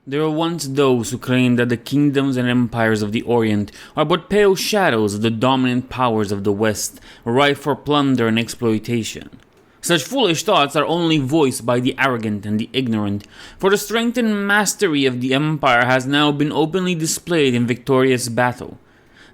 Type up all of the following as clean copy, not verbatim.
There were once those who claimed that the kingdoms and empires of the Orient are but pale shadows of the dominant powers of the West, ripe for plunder and exploitation. Such foolish thoughts are only voiced by the arrogant and the ignorant, for the strength and mastery of the empire has now been openly displayed in victorious battle.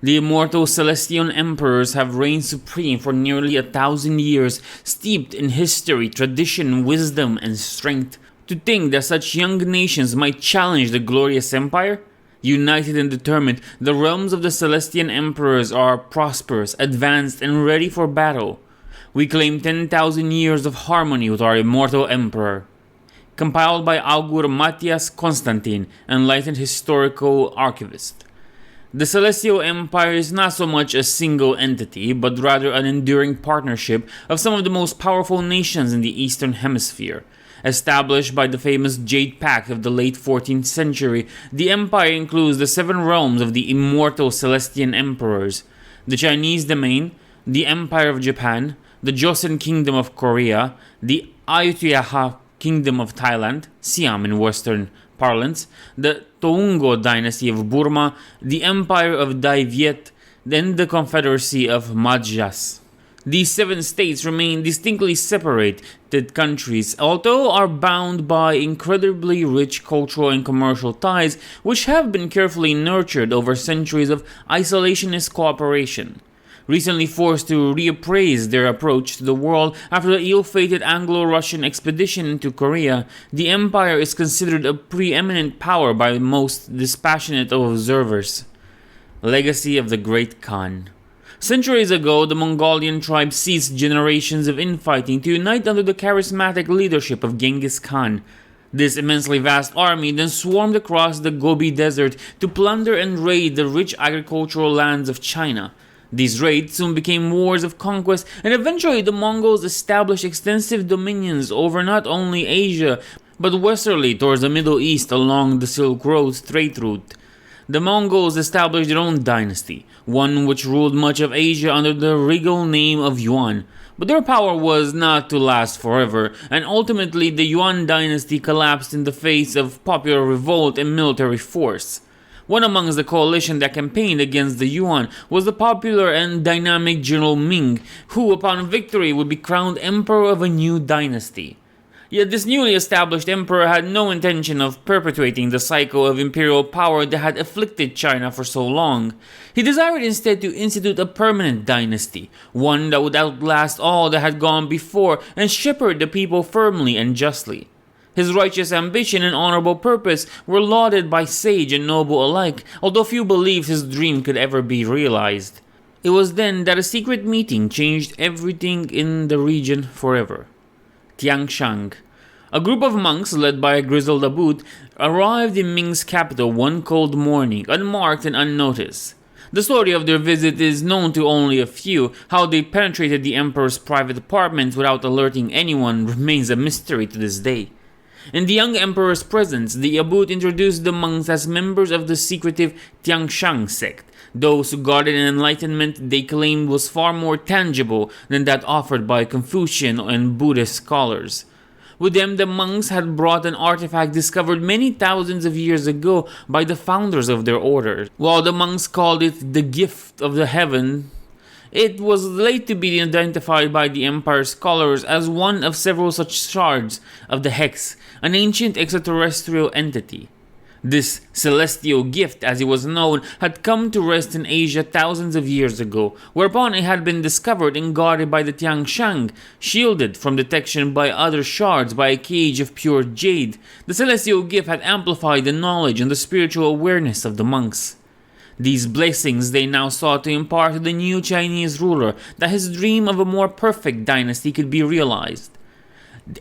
The immortal Celestian emperors have reigned supreme for nearly 1,000 years, steeped in history, tradition, wisdom, and strength. To think that such young nations might challenge the glorious empire? United and determined, the realms of the Celestian emperors are prosperous, advanced, and ready for battle. We claim 10,000 years of harmony with our immortal emperor. Compiled by Augur Matthias Constantin, enlightened historical archivist. The Celestial Empire is not so much a single entity, but rather an enduring partnership of some of the most powerful nations in the Eastern Hemisphere. Established by the famous Jade Pact of the late 14th century, the empire includes the 7 realms of the immortal Celestian emperors: the Chinese domain, the Empire of Japan, the Joseon Kingdom of Korea, the Ayutthaya Kingdom of Thailand, Siam in Western parlance, the Toungo Dynasty of Burma, the Empire of Dai Viet, then the Confederacy of Madjas. These 7 states remain distinctly separated countries, although are bound by incredibly rich cultural and commercial ties which have been carefully nurtured over centuries of isolationist cooperation. Recently forced to reappraise their approach to the world after the ill-fated anglo-russian expedition into Korea, the empire is considered a preeminent power by most dispassionate of observers. Legacy of the Great Khan. Centuries ago, the Mongolian tribe ceased generations of infighting to unite under the charismatic leadership of Genghis Khan. This immensely vast army then swarmed across the Gobi Desert to plunder and raid the rich agricultural lands of China. These raids soon became wars of conquest, and eventually the Mongols established extensive dominions over not only Asia, but westerly towards the Middle East along the Silk Road trade route. The Mongols established their own dynasty, one which ruled much of Asia under the regal name of Yuan. But their power was not to last forever, and ultimately the Yuan dynasty collapsed in the face of popular revolt and military force. One amongst the coalition that campaigned against the Yuan was the popular and dynamic General Ming, who upon victory would be crowned emperor of a new dynasty. Yet this newly established emperor had no intention of perpetuating the cycle of imperial power that had afflicted China for so long. He desired instead to institute a permanent dynasty, one that would outlast all that had gone before and shepherd the people firmly and justly. His righteous ambition and honorable purpose were lauded by sage and noble alike, although few believed his dream could ever be realized. It was then that a secret meeting changed everything in the region forever. Tiangshan. A group of monks led by a grizzled abbot arrived in Ming's capital one cold morning, unmarked and unnoticed. The story of their visit is known to only a few. How they penetrated the emperor's private apartment without alerting anyone remains a mystery to this day. In the young emperor's presence, the abbot introduced the monks as members of the secretive Tiangshan sect, those who guarded an enlightenment they claimed was far more tangible than that offered by Confucian and Buddhist scholars. With them, the monks had brought an artifact discovered many thousands of years ago by the founders of their order. While the monks called it the gift of the heaven, it was late to be identified by the Empire scholars as one of several such shards of the Hex, an ancient extraterrestrial entity. This celestial gift, as it was known, had come to rest in Asia thousands of years ago, whereupon it had been discovered and guarded by the Tiangshan, shielded from detection by other shards by a cage of pure jade. The celestial gift had amplified the knowledge and the spiritual awareness of the monks. These blessings they now sought to impart to the new Chinese ruler, that his dream of a more perfect dynasty could be realized.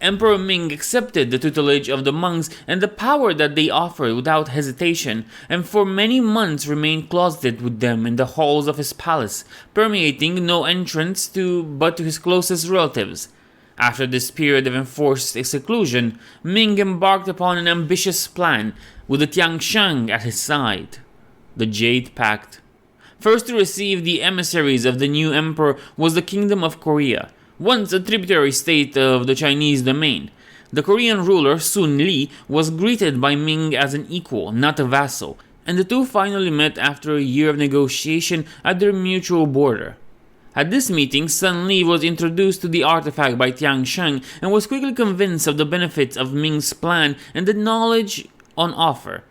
Emperor Ming accepted the tutelage of the monks and the power that they offered without hesitation, and for many months remained closeted with them in the halls of his palace, permitting no entrance but to his closest relatives. After this period of enforced seclusion, Ming embarked upon an ambitious plan, with the Tiangshan at his side. The Jade Pact. First to receive the emissaries of the new emperor was the Kingdom of Korea, once a tributary state of the Chinese domain. The Korean ruler, Sun Li, was greeted by Ming as an equal, not a vassal, and the two finally met after a year of negotiation at their mutual border. At this meeting, Sun Li was introduced to the artifact by Tian Sheng and was quickly convinced of the benefits of Ming's plan and the knowledge on offer.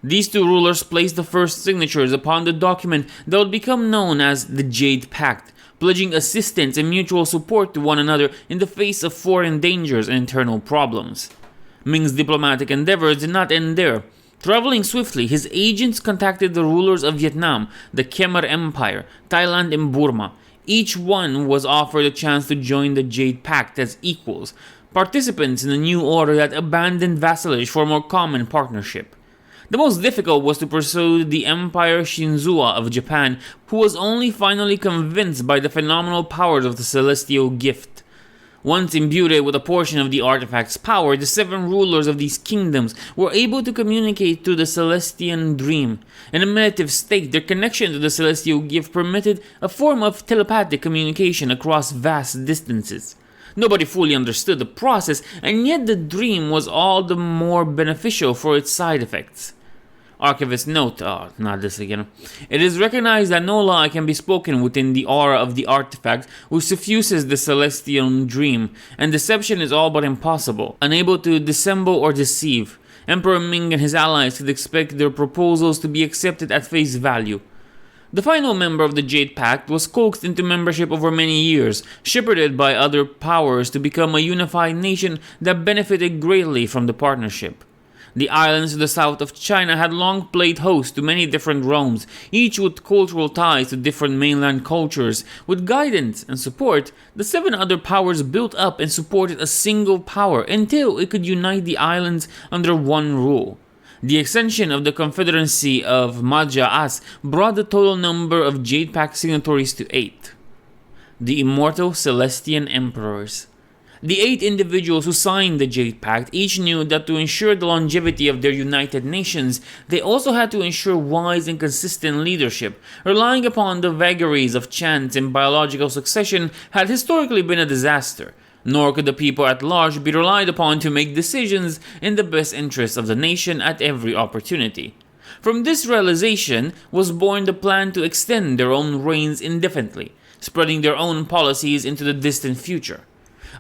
These two rulers placed the first signatures upon the document that would become known as the Jade Pact, pledging assistance and mutual support to one another in the face of foreign dangers and internal problems. Ming's diplomatic endeavors did not end there. Traveling swiftly, his agents contacted the rulers of Vietnam, the Khmer Empire, Thailand, and Burma. Each one was offered a chance to join the Jade Pact as equals, participants in a new order that abandoned vassalage for a more common partnership. The most difficult was to pursue the Emperor Shinzua of Japan, who was only finally convinced by the phenomenal powers of the celestial gift. Once imbued with a portion of the artifact's power, the 7 rulers of these kingdoms were able to communicate through the Celestian Dream. In a meditative state, their connection to the celestial gift permitted a form of telepathic communication across vast distances. Nobody fully understood the process, and yet the dream was all the more beneficial for its side effects. Archivist note, not this again. It is recognized that no lie can be spoken within the aura of the artifact which suffuses the celestial dream, and deception is all but impossible, unable to dissemble or deceive. Emperor Ming and his allies could expect their proposals to be accepted at face value. The final member of the Jade Pact was coaxed into membership over many years, shepherded by other powers to become a unified nation that benefited greatly from the partnership. The islands to the south of China had long played host to many different realms, each with cultural ties to different mainland cultures. With guidance and support, the 7 other powers built up and supported a single power until it could unite the islands under one rule. The extension of the Confederacy of Madja-As brought the total number of Jade Pact signatories to 8. The Immortal Celestian Emperors. The 8 individuals who signed the Jade Pact each knew that to ensure the longevity of their united nations, they also had to ensure wise and consistent leadership. Relying upon the vagaries of chance and biological succession had historically been a disaster, nor could the people at large be relied upon to make decisions in the best interests of the nation at every opportunity. From this realization was born the plan to extend their own reigns indefinitely, spreading their own policies into the distant future.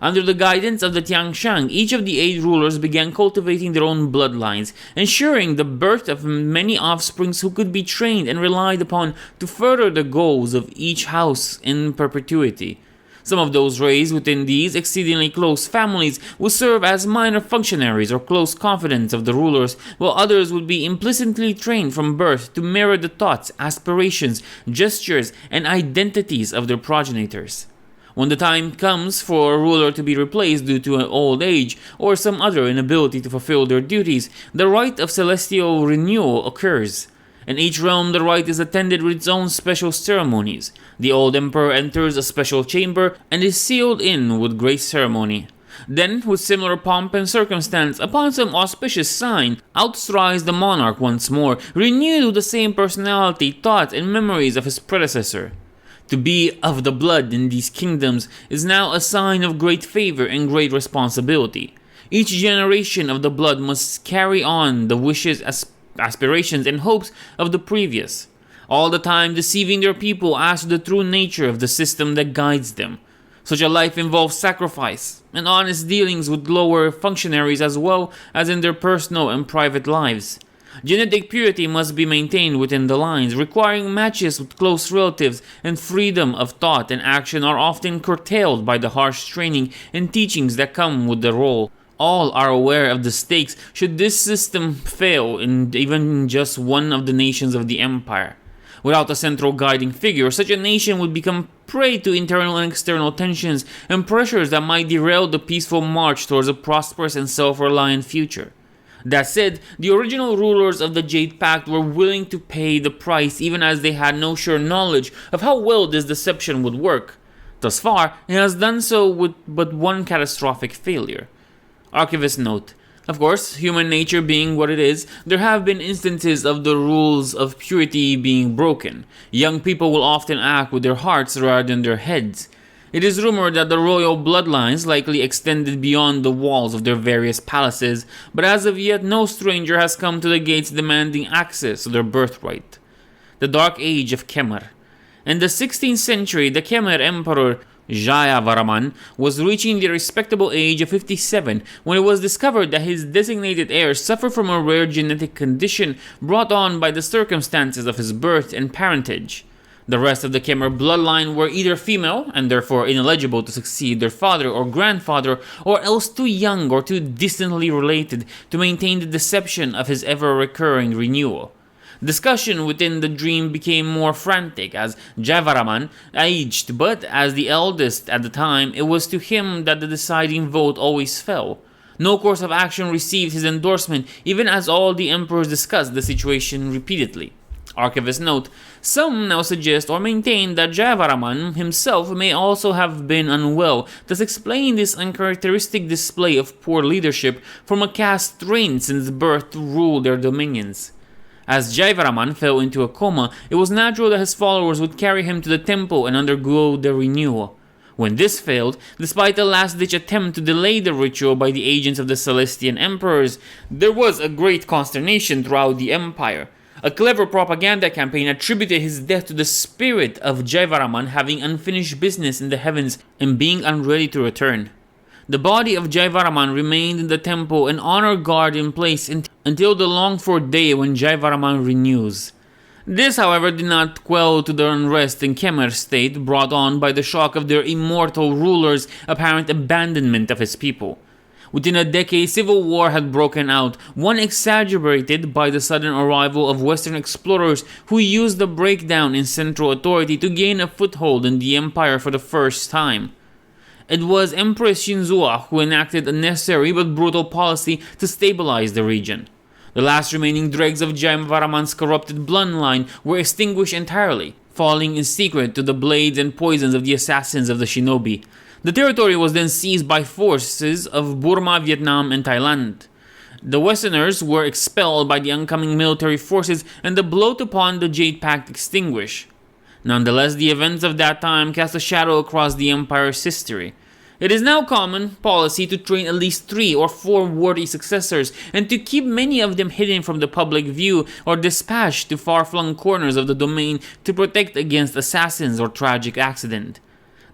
Under the guidance of the Tianshang, each of the 8 rulers began cultivating their own bloodlines, ensuring the birth of many offsprings who could be trained and relied upon to further the goals of each house in perpetuity. Some of those raised within these exceedingly close families would serve as minor functionaries or close confidants of the rulers, while others would be implicitly trained from birth to mirror the thoughts, aspirations, gestures, and identities of their progenitors. When the time comes for a ruler to be replaced due to an old age or some other inability to fulfill their duties, the rite of celestial renewal occurs. In each realm, the rite is attended with its own special ceremonies. The old emperor enters a special chamber and is sealed in with great ceremony. Then, with similar pomp and circumstance, upon some auspicious sign, out strides the monarch once more, renewed with the same personality, thoughts, and memories of his predecessor. To be of the blood in these kingdoms is now a sign of great favor and great responsibility. Each generation of the blood must carry on the wishes, aspirations, and hopes of the previous, all the time deceiving their people as to the true nature of the system that guides them. Such a life involves sacrifice and honest dealings with lower functionaries as well as in their personal and private lives. Genetic purity must be maintained within the lines, requiring matches with close relatives, and freedom of thought and action are often curtailed by the harsh training and teachings that come with the role. All are aware of the stakes should this system fail in even just one of the nations of the empire. Without a central guiding figure, such a nation would become prey to internal and external tensions and pressures that might derail the peaceful march towards a prosperous and self-reliant future. That said, the original rulers of the Jade Pact were willing to pay the price even as they had no sure knowledge of how well this deception would work. Thus far, it has done so with but one catastrophic failure. Archivist note: of course, human nature being what it is, there have been instances of the rules of purity being broken. Young people will often act with their hearts rather than their heads. It is rumored that the royal bloodlines likely extended beyond the walls of their various palaces, but as of yet no stranger has come to the gates demanding access to their birthright. The Dark Age of Khmer. In the 16th century, the Khmer Emperor Jayavarman was reaching the respectable age of 57 when it was discovered that his designated heir suffered from a rare genetic condition brought on by the circumstances of his birth and parentage. The rest of the Khmer bloodline were either female and therefore ineligible to succeed their father or grandfather, or else too young or too distantly related to maintain the deception of his ever-recurring renewal. Discussion within the dream became more frantic as Jaivaraman aged, but as the eldest at the time, it was to him that the deciding vote always fell. No course of action received his endorsement, even as all the emperors discussed the situation repeatedly. Archivists note, some now suggest or maintain that Jaivaraman himself may also have been unwell, thus explaining this uncharacteristic display of poor leadership from a caste trained since birth to rule their dominions. As Jaivaraman fell into a coma, it was natural that his followers would carry him to the temple and undergo the renewal. When this failed, despite a last-ditch attempt to delay the ritual by the agents of the Celestian emperors, there was a great consternation throughout the empire. A clever propaganda campaign attributed his death to the spirit of Jaivaraman having unfinished business in the heavens and being unready to return. The body of Jaivaraman remained in the temple and honor guard in place until the longed-for day when Jaivaraman renews. This, however, did not quell to the unrest in Khmer state brought on by the shock of their immortal ruler's apparent abandonment of his people. Within a decade, civil war had broken out, one exaggerated by the sudden arrival of Western explorers who used the breakdown in central authority to gain a foothold in the empire for the first time. It was Empress Shinzua who enacted a necessary but brutal policy to stabilize the region. The last remaining dregs of Jaivaraman's corrupted bloodline were extinguished entirely, falling in secret to the blades and poisons of the assassins of the shinobi. The territory was then seized by forces of Burma, Vietnam, and Thailand. The Westerners were expelled by the oncoming military forces and the bloat upon the Jade Pact extinguished. Nonetheless, the events of that time cast a shadow across the empire's history. It is now common policy to train at least 3 or 4 worthy successors and to keep many of them hidden from the public view or dispatched to far-flung corners of the domain to protect against assassins or tragic accident.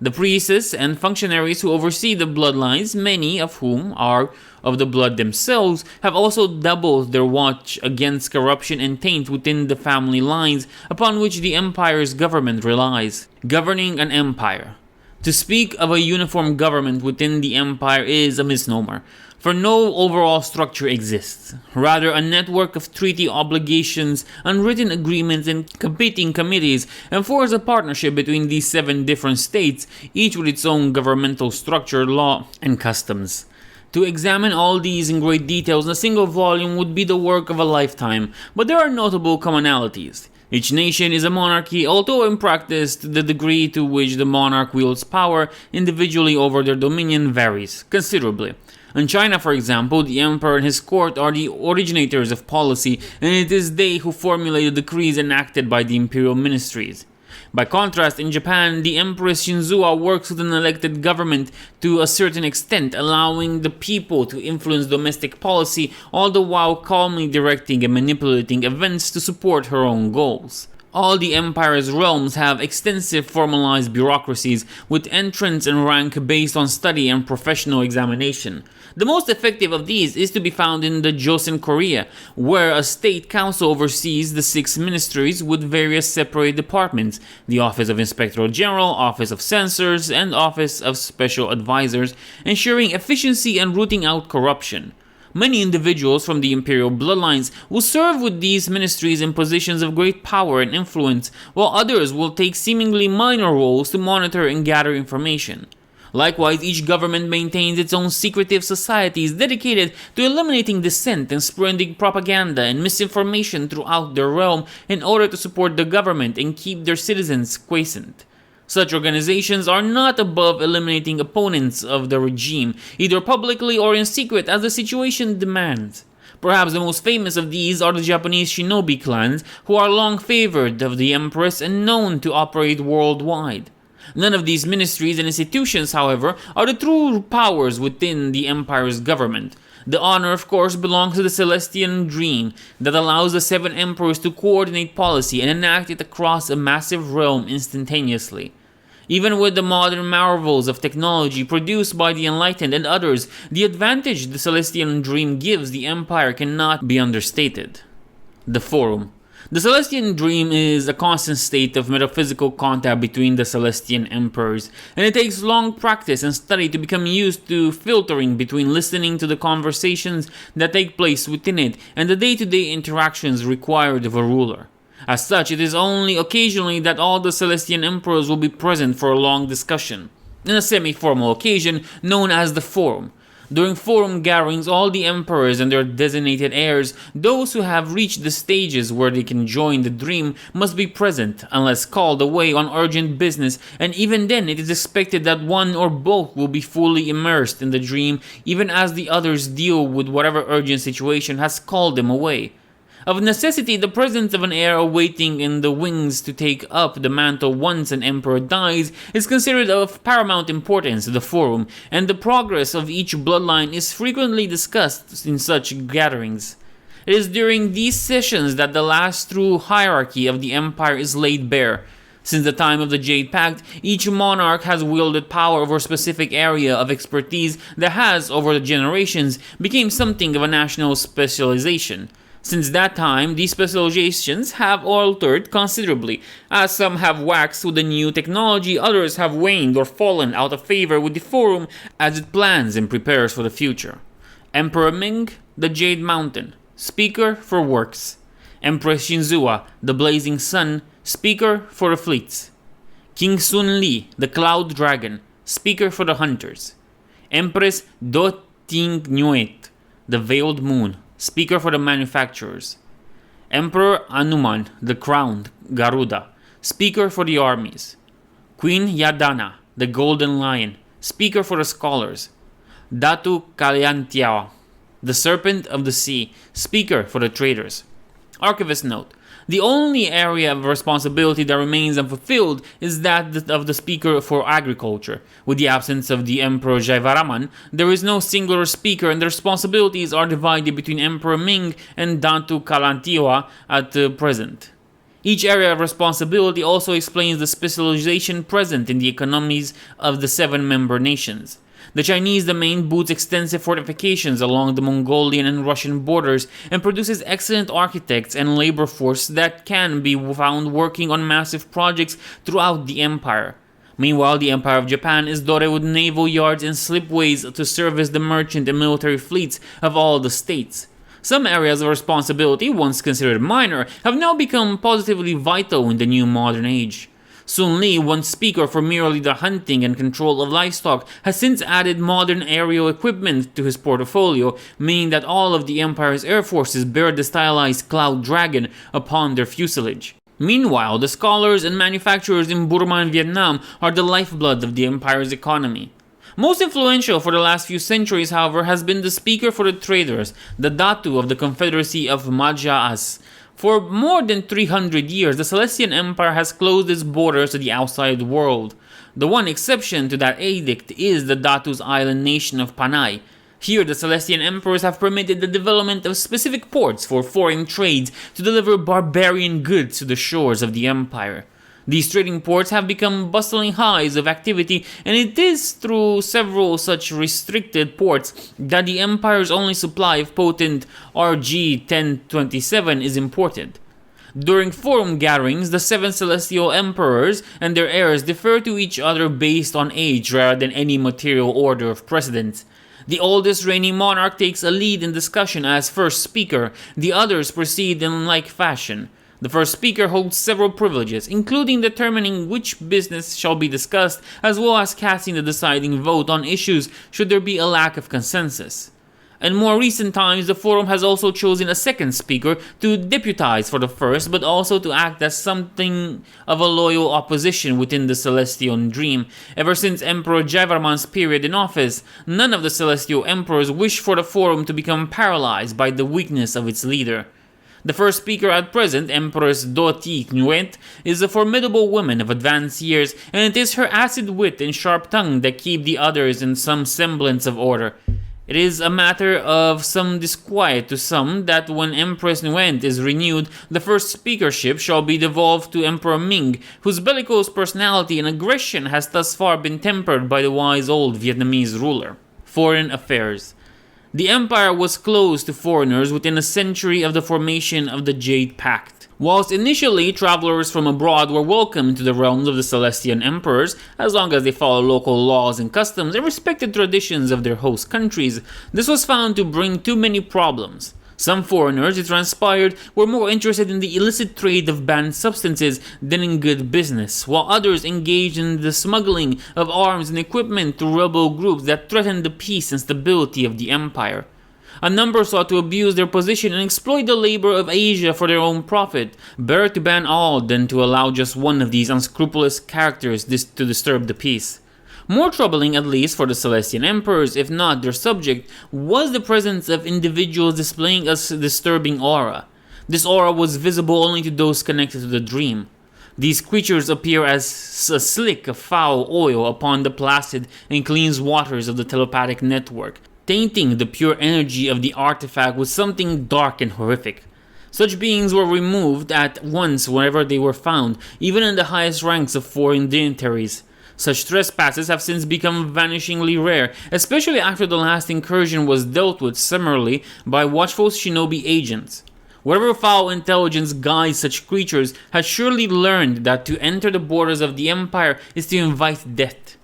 The priests and functionaries who oversee the bloodlines, many of whom are of the blood themselves, have also doubled their watch against corruption and taint within the family lines upon which the empire's government relies. Governing an empire. To speak of a uniform government within the empire is a misnomer, for no overall structure exists. Rather, a network of treaty obligations, unwritten agreements, and competing committees enforce a partnership between these 7 different states, each with its own governmental structure, law, and customs. To examine all these in great details in a single volume would be the work of a lifetime, but there are notable commonalities. Each nation is a monarchy, although in practice the degree to which the monarch wields power individually over their dominion varies considerably. In China, for example, the emperor and his court are the originators of policy, and it is they who formulate the decrees enacted by the imperial ministries. By contrast, in Japan, the Empress Shinzua works with an elected government to a certain extent, allowing the people to influence domestic policy, all the while calmly directing and manipulating events to support her own goals. All the empire's realms have extensive formalized bureaucracies, with entrance and rank based on study and professional examination. The most effective of these is to be found in the Joseon Korea, where a state council oversees the 6 ministries with various separate departments: the Office of Inspector General, Office of Censors, and Office of Special Advisors, ensuring efficiency and rooting out corruption. Many individuals from the imperial bloodlines will serve with these ministries in positions of great power and influence, while others will take seemingly minor roles to monitor and gather information. Likewise, each government maintains its own secretive societies dedicated to eliminating dissent and spreading propaganda and misinformation throughout their realm in order to support the government and keep their citizens quiescent. Such organizations are not above eliminating opponents of the regime, either publicly or in secret as the situation demands. Perhaps the most famous of these are the Japanese shinobi clans, who are long favored of the empress and known to operate worldwide. None of these ministries and institutions, however, are the true powers within the Empire's government. The honor, of course, belongs to the Celestian Dream that allows the seven emperors to coordinate policy and enact it across a massive realm instantaneously. Even with the modern marvels of technology produced by the Enlightened and others, the advantage the Celestian Dream gives the Empire cannot be understated. The Forum. The Celestian Dream is a constant state of metaphysical contact between the Celestian Emperors, and it takes long practice and study to become used to filtering between listening to the conversations that take place within it and the day-to-day interactions required of a ruler. As such, it is only occasionally that all the Celestian Emperors will be present for a long discussion, in a semi-formal occasion known as the Forum. During forum gatherings, all the emperors and their designated heirs, those who have reached the stages where they can join the dream, must be present unless called away on urgent business, and even then it is expected that one or both will be fully immersed in the dream even as the others deal with whatever urgent situation has called them away. Of necessity, the presence of an heir awaiting in the wings to take up the mantle once an emperor dies is considered of paramount importance to the forum, and the progress of each bloodline is frequently discussed in such gatherings. It is during these sessions that the last true hierarchy of the empire is laid bare. Since the time of the Jade Pact, each monarch has wielded power over a specific area of expertise that has, over the generations, become something of a national specialization. Since that time, these specializations have altered considerably, as some have waxed with the new technology, others have waned or fallen out of favor with the forum as it plans and prepares for the future. Emperor Ming, the Jade Mountain, Speaker for Works. Empress Shinzua, the Blazing Sun, Speaker for the Fleets. King Sun Li, the Cloud Dragon, Speaker for the Hunters. Empress Do Ting Nuet, the Veiled Moon, Speaker for the Manufacturers. Emperor Anuman, the Crowned Garuda, Speaker for the Armies. Queen Yadana, the Golden Lion, Speaker for the Scholars. Datu Kalyantiao, the Serpent of the Sea, Speaker for the Traders. Archivist note: the only area of responsibility that remains unfulfilled is that of the Speaker for Agriculture. With the absence of the Emperor Jaivaraman, there is no singular speaker, and the responsibilities are divided between Emperor Ming and Datu Kalantiwa at present. Each area of responsibility also explains the specialization present in the economies of the 7 member nations. The Chinese domain boosts extensive fortifications along the Mongolian and Russian borders and produces excellent architects and labor force that can be found working on massive projects throughout the empire. Meanwhile, the Empire of Japan is dotted with naval yards and slipways to service the merchant and military fleets of all the states. Some areas of responsibility, once considered minor, have now become positively vital in the new modern age. Sun Li, once speaker for merely the hunting and control of livestock, has since added modern aerial equipment to his portfolio, meaning that all of the Empire's air forces bear the stylized Cloud Dragon upon their fuselage. Meanwhile, the scholars and manufacturers in Burma and Vietnam are the lifeblood of the Empire's economy. Most influential for the last few centuries, however, has been the speaker for the traders, the Datu of the Confederacy of Majas. For more than 300 years, the Celestian Empire has closed its borders to the outside world. The one exception to that edict is the Datu's island nation of Panay. Here, the Celestian Emperors have permitted the development of specific ports for foreign trades to deliver barbarian goods to the shores of the Empire. These trading ports have become bustling hives of activity, and it is through several such restricted ports that the Empire's only supply of potent RG-1027 is imported. During forum gatherings, the 7 celestial emperors and their heirs defer to each other based on age rather than any material order of precedence. The oldest reigning monarch takes a lead in discussion as first speaker, the others proceed in like fashion. The first speaker holds several privileges, including determining which business shall be discussed, as well as casting the deciding vote on issues should there be a lack of consensus. In more recent times, the forum has also chosen a second speaker to deputize for the first, but also to act as something of a loyal opposition within the Celestial Dream. Ever since Emperor Jaivaraman's period in office, none of the Celestial Emperors wish for the forum to become paralyzed by the weakness of its leader. The first speaker at present, Empress Doti Nguyen, is a formidable woman of advanced years, and it is her acid wit and sharp tongue that keep the others in some semblance of order. It is a matter of some disquiet to some that when Empress Nguyen is renewed, the first speakership shall be devolved to Emperor Ming, whose bellicose personality and aggression has thus far been tempered by the wise old Vietnamese ruler. Foreign Affairs. The empire was closed to foreigners within a century of the formation of the Jade Pact. Whilst initially travelers from abroad were welcome to the realms of the Celestian emperors, as long as they followed local laws and customs and respected traditions of their host countries, this was found to bring too many problems. Some foreigners, it transpired, were more interested in the illicit trade of banned substances than in good business, while others engaged in the smuggling of arms and equipment to rebel groups that threatened the peace and stability of the empire. A number sought to abuse their position and exploit the labor of Asia for their own profit. Better to ban all than to allow just one of these unscrupulous characters to disturb the peace. More troubling, at least for the Celestian emperors, if not their subject, was the presence of individuals displaying a disturbing aura. This aura was visible only to those connected to the dream. These creatures appear as a slick of foul oil upon the placid and clean waters of the telepathic network, tainting the pure energy of the artifact with something dark and horrific. Such beings were removed at once wherever they were found, even in the highest ranks of foreign dignitaries. Such trespasses have since become vanishingly rare, especially after the last incursion was dealt with summarily by watchful shinobi agents. Whatever foul intelligence guides such creatures has surely learned that to enter the borders of the empire is to invite death.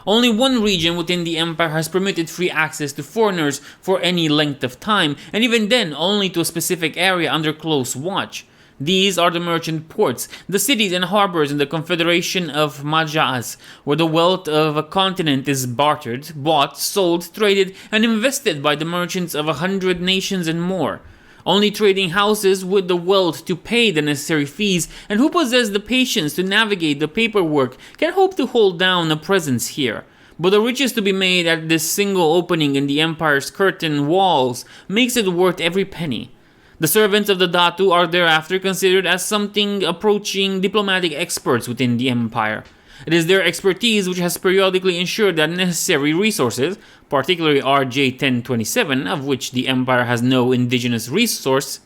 Only one region within the empire has permitted free access to foreigners for any length of time, and even then only to a specific area under close watch. These are the merchant ports, the cities and harbors in the Confederation of Majas, where the wealth of a continent is bartered, bought, sold, traded, and invested by the merchants of 100 nations and more. Only trading houses with the wealth to pay the necessary fees and who possess the patience to navigate the paperwork can hope to hold down a presence here. But the riches to be made at this single opening in the empire's curtain walls makes it worth every penny. The servants of the Datu are thereafter considered as something approaching diplomatic experts within the empire. It is their expertise which has periodically ensured that necessary resources, particularly RJ-1027, of which the empire has no indigenous resource,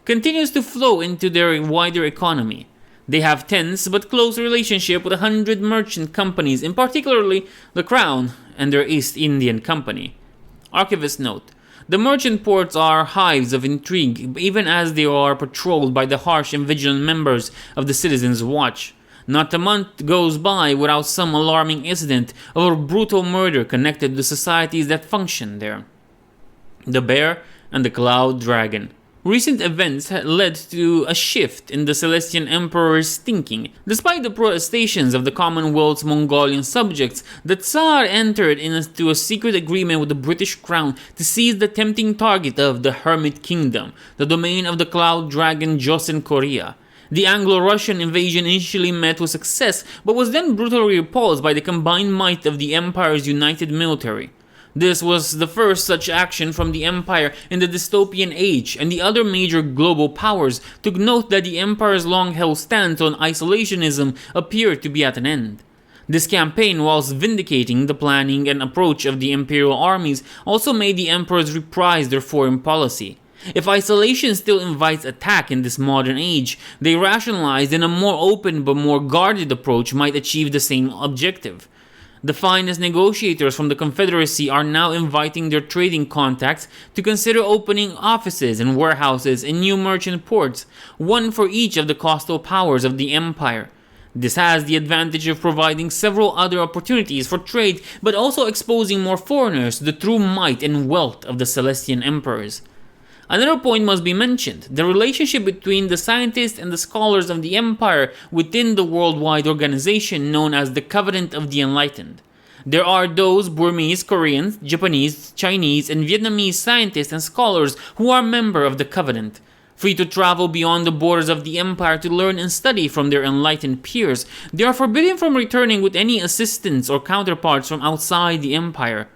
continues to flow into their wider economy. They have tense but close relationship with 100 merchant companies, in particularly the Crown and their East Indian Company. Archivist note: the merchant ports are hives of intrigue, even as they are patrolled by the harsh and vigilant members of the Citizens' Watch. Not a month goes by without some alarming incident or brutal murder connected to societies that function there. The Bear and the Cloud Dragon. Recent events had led to a shift in the Celestian Emperor's thinking. Despite the protestations of the Commonwealth's Mongolian subjects, the Tsar entered into a secret agreement with the British Crown to seize the tempting target of the Hermit Kingdom, the domain of the Cloud Dragon Joseon Korea. The anglo-russian invasion initially met with success, but was then brutally repulsed by the combined might of the Empire's united military. This was the first such action from the Empire in the Dystopian Age, and the other major global powers took note that the Empire's long-held stance on isolationism appeared to be at an end. This campaign, whilst vindicating the planning and approach of the Imperial armies, also made the Emperors reprise their foreign policy. If isolation still invites attack in this modern age, they rationalized in a more open but more guarded approach might achieve the same objective. The finest negotiators from the Confederacy are now inviting their trading contacts to consider opening offices and warehouses in new merchant ports, one for each of the coastal powers of the Empire. This has the advantage of providing several other opportunities for trade, but also exposing more foreigners to the true might and wealth of the Celestian Emperors. Another point must be mentioned: the relationship between the scientists and the scholars of the Empire within the worldwide organization known as the Covenant of the Enlightened. There are those Burmese, Koreans, Japanese, Chinese, and Vietnamese scientists and scholars who are members of the Covenant. Free to travel beyond the borders of the Empire to learn and study from their enlightened peers, they are forbidden from returning with any assistants or counterparts from outside the Empire.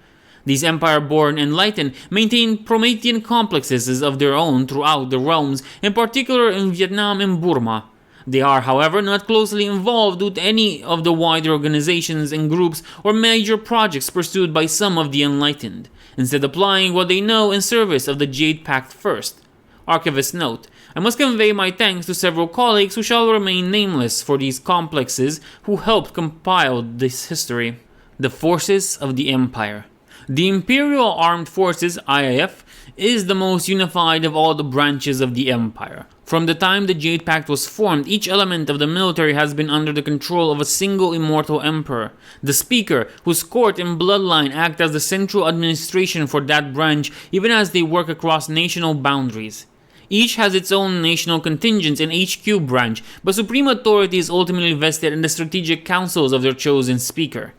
These empire-born enlightened maintain Promethean complexes of their own throughout the realms, in particular in Vietnam and Burma. They are, however, not closely involved with any of the wider organizations and groups or major projects pursued by some of the enlightened, instead applying what they know in service of the Jade Pact first. Archivist note: I must convey my thanks to several colleagues who shall remain nameless for these complexes who helped compile this history. The Forces of the Empire. The Imperial Armed Forces, IAF, is the most unified of all the branches of the Empire. From the time the Jade Pact was formed, each element of the military has been under the control of a single immortal emperor, the Speaker, whose court and bloodline act as the central administration for that branch even as they work across national boundaries. Each has its own national contingents and HQ branch, but supreme authority is ultimately vested in the strategic councils of their chosen Speaker.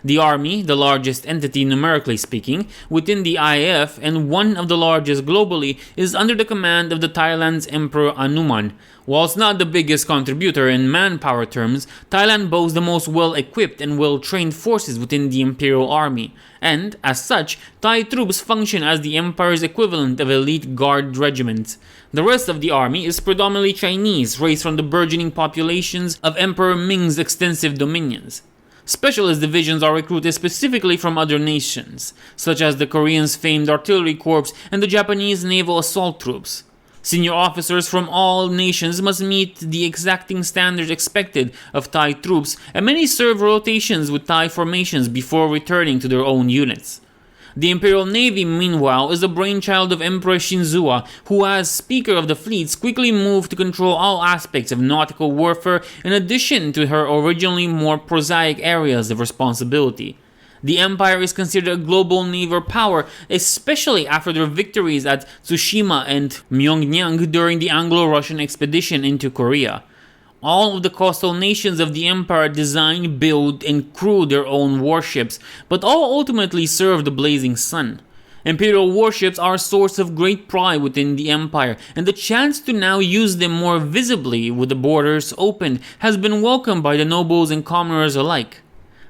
The army, the largest entity numerically speaking, within the IAF and one of the largest globally, is under the command of the Thailand's Emperor Anuman. Whilst not the biggest contributor in manpower terms, Thailand boasts the most well-equipped and well-trained forces within the Imperial Army, and, as such, Thai troops function as the Empire's equivalent of elite guard regiments. The rest of the army is predominantly Chinese, raised from the burgeoning populations of Emperor Ming's extensive dominions. Specialist divisions are recruited specifically from other nations, such as the Koreans' famed artillery corps and the Japanese naval assault troops. Senior officers from all nations must meet the exacting standards expected of Thai troops, and many serve rotations with Thai formations before returning to their own units. The Imperial Navy, meanwhile, is the brainchild of Empress Shinzua, who as Speaker of the Fleets quickly moved to control all aspects of nautical warfare in addition to her originally more prosaic areas of responsibility. The Empire is considered a global naval power, especially after their victories at Tsushima and Myeongnyang during the anglo-russian expedition into Korea. All of the coastal nations of the Empire design, build, and crew their own warships, but all ultimately serve the blazing sun. Imperial warships are a source of great pride within the Empire, and the chance to now use them more visibly with the borders opened has been welcomed by the nobles and commoners alike.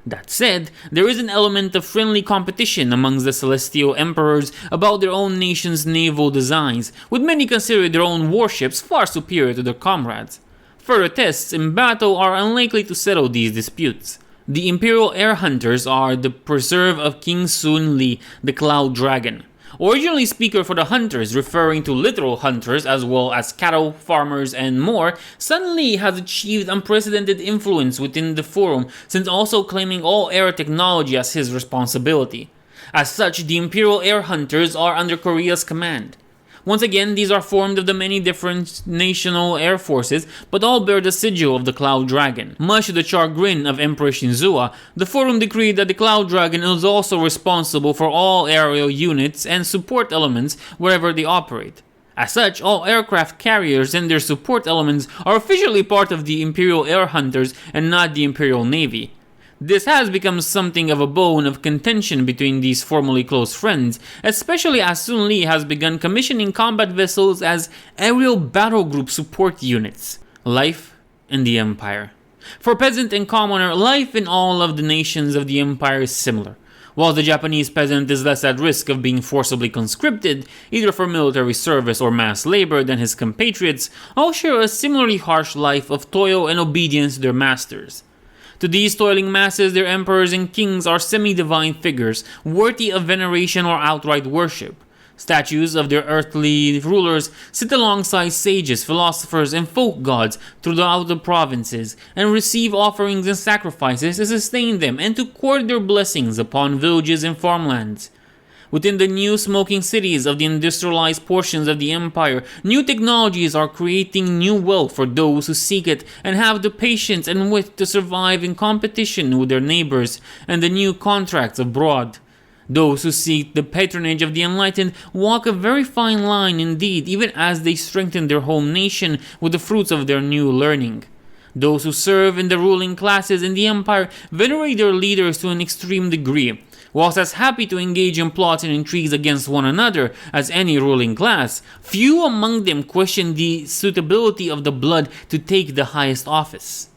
That said, there is an element of friendly competition amongst the celestial emperors about their own nation's naval designs, with many considering their own warships far superior to their comrades. Further tests in battle are unlikely to settle these disputes. The Imperial Air Hunters are the preserve of King Sun Li, the Cloud Dragon. Originally Speaker for the Hunters, referring to literal hunters as well as cattle, farmers, and more, Sun Li has achieved unprecedented influence within the forum, since also claiming all air technology as his responsibility. As such, the Imperial Air Hunters are under Korea's command. Once again, these are formed of the many different national air forces, but all bear the sigil of the Cloud Dragon. Much to the chagrin of Empress Shinzua, the Forum decreed that the Cloud Dragon is also responsible for all aerial units and support elements wherever they operate. As such, all aircraft carriers and their support elements are officially part of the Imperial Air Hunters and not the Imperial Navy. This has become something of a bone of contention between these formerly close friends, especially as Sun Li has begun commissioning combat vessels as aerial battle group support units. Life in the Empire. For peasant and commoner, life in all of the nations of the Empire is similar. While the Japanese peasant is less at risk of being forcibly conscripted, either for military service or mass labor, than his compatriots, all share a similarly harsh life of toil and obedience to their masters. To these toiling masses, their emperors and kings are semi-divine figures, worthy of veneration or outright worship. Statues of their earthly rulers sit alongside sages, philosophers, and folk gods throughout the provinces, and receive offerings and sacrifices to sustain them and to court their blessings upon villages and farmlands. Within the new smoking cities of the industrialized portions of the empire, new technologies are creating new wealth for those who seek it and have the patience and wit to survive in competition with their neighbors and the new contracts abroad. Those who seek the patronage of the enlightened walk a very fine line indeed, even as they strengthen their home nation with the fruits of their new learning. Those who serve in the ruling classes in the empire venerate their leaders to an extreme degree, whilst as happy to engage in plots and intrigues against one another as any ruling class. Few among them question the suitability of the blood to take the highest office.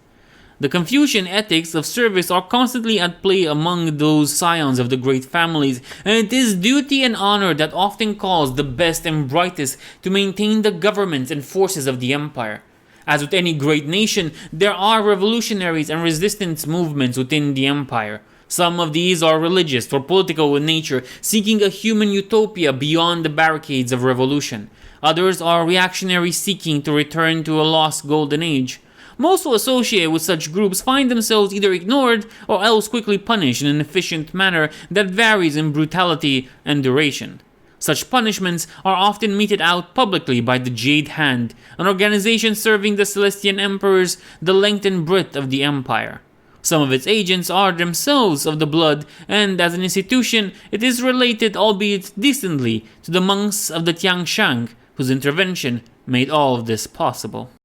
The Confucian ethics of service are constantly at play among those scions of the great families, and it is duty and honor that often calls the best and brightest to maintain the governments and forces of the empire. As with any great nation, there are revolutionaries and resistance movements within the empire. Some of these are religious or political in nature, seeking a human utopia beyond the barricades of revolution. Others are reactionary, seeking to return to a lost golden age. Most who associate with such groups find themselves either ignored or else quickly punished in an efficient manner that varies in brutality and duration. Such punishments are often meted out publicly by the Jade Hand, an organization serving the Celestian Emperors the length and breadth of the empire. Some of its agents are themselves of the blood, and as an institution, it is related, albeit distantly, to the monks of the Tiangshan, whose intervention made all of this possible.